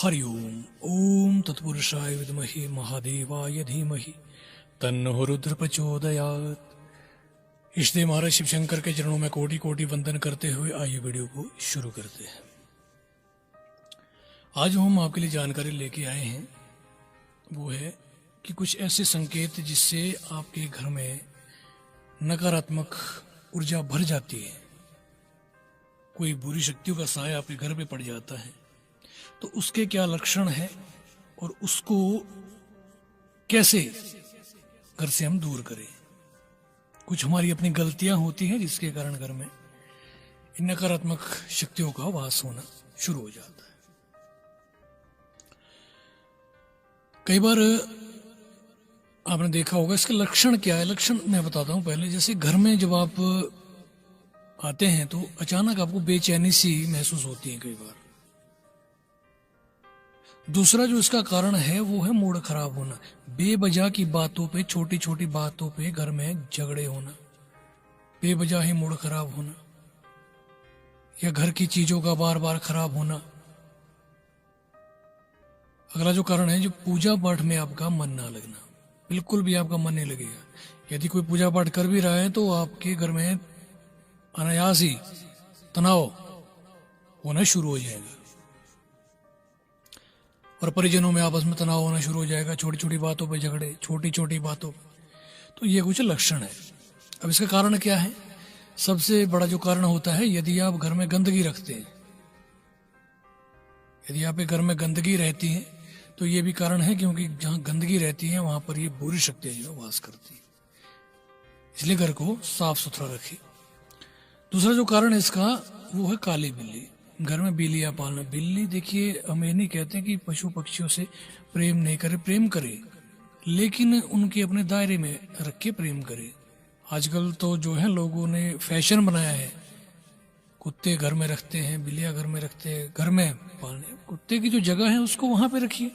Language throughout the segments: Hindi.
हरि ओम ओम तत्पुरुषाय विद्महे महादेवाय धीमहि तन्नो रुद्र प्रचोदयात्। इष्टदेव महाराज शिव शंकर के चरणों में कोटि कोटि वंदन करते हुए आइए वीडियो को शुरू करते हैं। आज हम आपके लिए जानकारी लेके आए हैं, वो है कि कुछ ऐसे संकेत जिससे आपके घर में नकारात्मक ऊर्जा भर जाती है, कोई बुरी शक्तियों का साया आपके घर पे पड़ जाता है, तो उसके क्या लक्षण है और उसको कैसे घर से हम दूर करें। कुछ हमारी अपनी गलतियां होती हैं जिसके कारण घर में इन नकारात्मक शक्तियों का वास होना शुरू हो जाता है। कई बार आपने देखा होगा, इसके लक्षण क्या है। लक्षण मैं बताता हूं पहले। जैसे घर में जब आप आते हैं तो अचानक आपको बेचैनी सी महसूस होती है कई बार। दूसरा जो इसका कारण है वो है मूड खराब होना, बेवजह की बातों पे, छोटी छोटी बातों पे घर में झगड़े होना, बेवजह ही मूड खराब होना, या घर की चीजों का बार बार खराब होना। अगला जो कारण है, जो पूजा पाठ में आपका मन ना लगना, बिल्कुल भी आपका मन नहीं लगेगा। यदि कोई पूजा पाठ कर भी रहा है तो आपके घर में अनायास ही तनाव होना शुरू हो जाएगा और परिजनों में आपस में तनाव होना शुरू हो जाएगा, छोटी छोटी बातों पे झगड़े, छोटी छोटी बातों पे। तो ये कुछ लक्षण है। अब इसका कारण क्या है? सबसे बड़ा जो कारण होता है, यदि आप घर में गंदगी रखते हैं, यदि आपके घर में गंदगी रहती है तो ये भी कारण है, क्योंकि जहां गंदगी रहती है वहां पर ये बुरी शक्तियां जो वास करती है। इसलिए घर को साफ सुथरा रखें। दूसरा जो कारण है इसका, वो है काली बिल्ली। घर में बिल्लियां पालना। बिल्ली, देखिए, हम ये नहीं कहते कि पशु पक्षियों से प्रेम नहीं करे, प्रेम करे, लेकिन उनके अपने दायरे में रख के प्रेम करे। आजकल तो जो है लोगों ने फैशन बनाया है, कुत्ते घर में रखते हैं, बिल्लियां घर में रखते हैं। घर में पालने, कुत्ते की जो जगह है उसको वहां पे रखिए।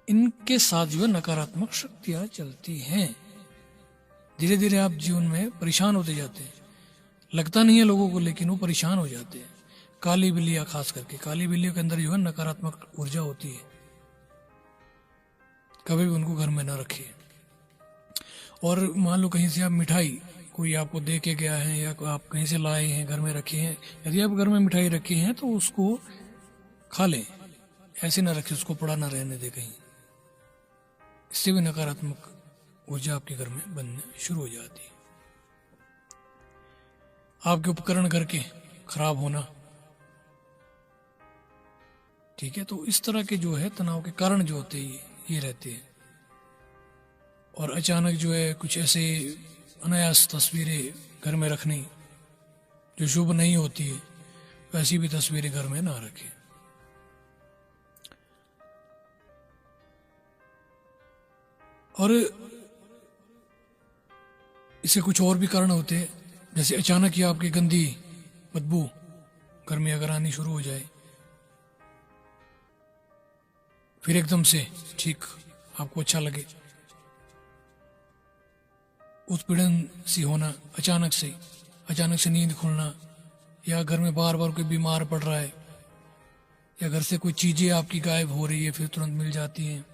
इनके साथ जो है नकारात्मक शक्तियां चलती हैं। धीरे धीरे आप जीवन में परेशान होते जाते हैं। लगता नहीं है लोगों को, लेकिन वो परेशान हो जाते हैं। काली बिल्लियां, खास करके काली बिल्लियों के अंदर जो है नकारात्मक ऊर्जा होती है। कभी भी उनको घर में ना रखिए। और मान लो कहीं से आप मिठाई कोई आपको दे के गया है, या आप कहीं से लाए हैं, घर में रखे हैं, यदि आप घर में मिठाई रखी हैं तो उसको खा लें, ऐसे ना रखें, उसको पड़ा ना रहने दे कहीं। इससे भी नकारात्मक ऊर्जा आपके घर में बनना शुरू हो जाती है। आपके उपकरण घर के खराब होना, ठीक है। तो इस तरह के जो है तनाव के कारण जो होते हैं ये रहते हैं। और अचानक जो है कुछ ऐसे अनायास तस्वीरें घर में रखनी जो शुभ नहीं होती है, वैसी भी तस्वीरें घर में ना रखें। और इससे कुछ और भी कारण होते हैं, जैसे अचानक ही आपकी गंदी बदबू घर में अगर आनी शुरू हो जाए, फिर एकदम से ठीक आपको अच्छा लगे, उत्पीड़न सी होना, अचानक से नींद खुलना, या घर में बार बार कोई बीमार पड़ रहा है, या घर से कोई चीजें आपकी गायब हो रही है फिर तुरंत मिल जाती हैं।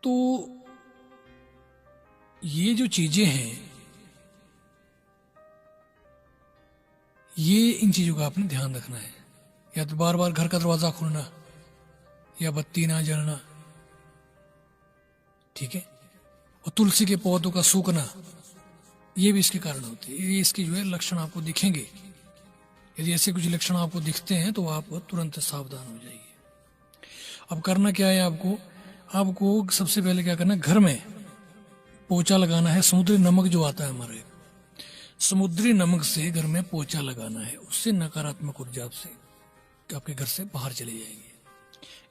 तो ये जो चीजें हैं, ये इन चीजों का आपने ध्यान रखना है। या तो बार बार घर का दरवाजा खुलना, या बत्ती ना जलना, ठीक है। और तुलसी के पौधों का सूखना, ये भी इसके कारण होते हैं। ये इसके जो है लक्षण आपको दिखेंगे। यदि ऐसे कुछ लक्षण आपको दिखते हैं तो आप तुरंत सावधान हो जाइए। अब करना क्या है आपको सबसे पहले क्या करना है, घर में पोछा लगाना है। समुद्री नमक जो आता है हमारे, समुद्री नमक से घर में पोछा लगाना है। उससे नकारात्मक ऊर्जा से आपके घर से बाहर चले जाएंगे।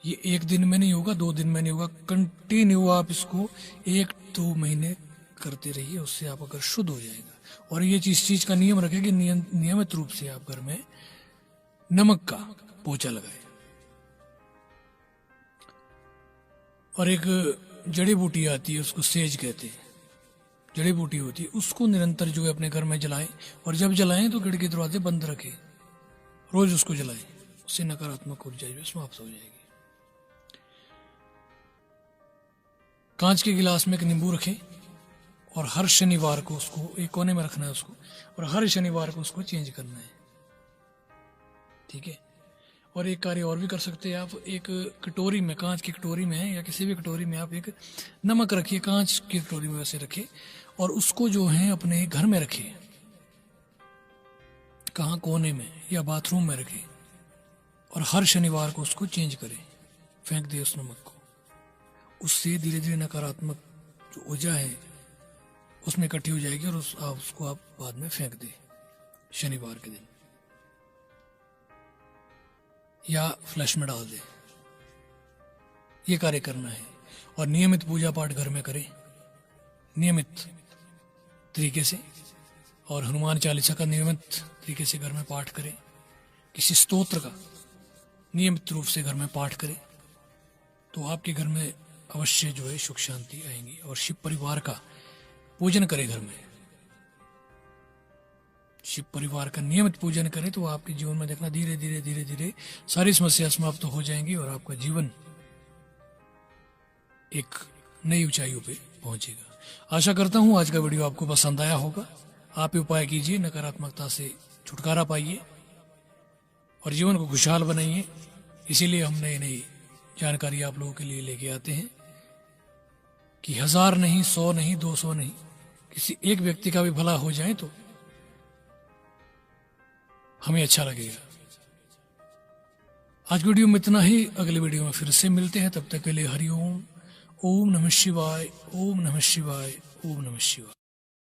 ये एक दिन में नहीं होगा, 2 दिन में नहीं होगा, कंटिन्यू आप इसको 1-2 महीने करते रहिए। उससे आप अगर शुद्ध हो जाएगा। और ये चीज का नियम रखें कि नियमित रूप से आप घर में नमक का पोछा लगाए। और एक जड़ी बूटी आती है, उसको सेज कहते हैं, जड़ी बूटी होती है, उसको निरंतर जो है अपने घर में जलाएं। और जब जलाएं तो खिड़की दरवाजे बंद रखें, रोज उसको जलाएं, उससे नकारात्मक ऊर्जा जो है समाप्त हो जाएगी। कांच के गिलास में एक नींबू रखें और हर शनिवार को उसको एक कोने में रखना है उसको, और हर शनिवार को उसको चेंज करना है, ठीक है। और एक कार्य और भी कर सकते हैं आप, एक कटोरी में, कांच की कटोरी में या किसी भी कटोरी में आप एक नमक रखिए, कांच की कटोरी में वैसे रखें, और उसको जो है अपने घर में रखिए, कहाँ, कोने में या बाथरूम में रखें, और हर शनिवार को उसको चेंज करें, फेंक दे उस नमक को। उससे धीरे धीरे नकारात्मक जो ऊर्जा है उसमें इकट्ठी हो जाएगी, और उसको आप बाद में फेंक दें शनिवार के दिन, या फ्लश में डाल दें। ये कार्य करना है। और नियमित पूजा पाठ घर में करें, नियमित तरीके से, और हनुमान चालीसा का नियमित तरीके से घर में पाठ करें, किसी स्तोत्र का नियमित रूप से घर में पाठ करें, तो आपके घर में अवश्य जो है सुख शांति आएंगी। और शिव परिवार का पूजन करें घर में, शिव परिवार का नियमित पूजन करें, तो आपके जीवन में देखना धीरे धीरे धीरे धीरे सारी समस्या समाप्त हो जाएंगी, और आपका जीवन एक नई ऊंचाइयों पे पहुंचेगा। आशा करता हूं आज का वीडियो आपको पसंद आया होगा। आप ये उपाय कीजिए, नकारात्मकता से छुटकारा पाइए और जीवन को खुशहाल बनाइए। इसीलिए हम नई नई जानकारी आप लोगों के लिए लेके आते हैं कि 1000 नहीं, 100 नहीं, 200 नहीं, किसी एक व्यक्ति का भी भला हो जाए तो हमें अच्छा लगेगा। आज वीडियो में इतना ही, अगले वीडियो में फिर से मिलते हैं। तब तक के लिए हरिओम, ओम नमः शिवाय, ओम नमः शिवाय, ओम नमः शिवाय।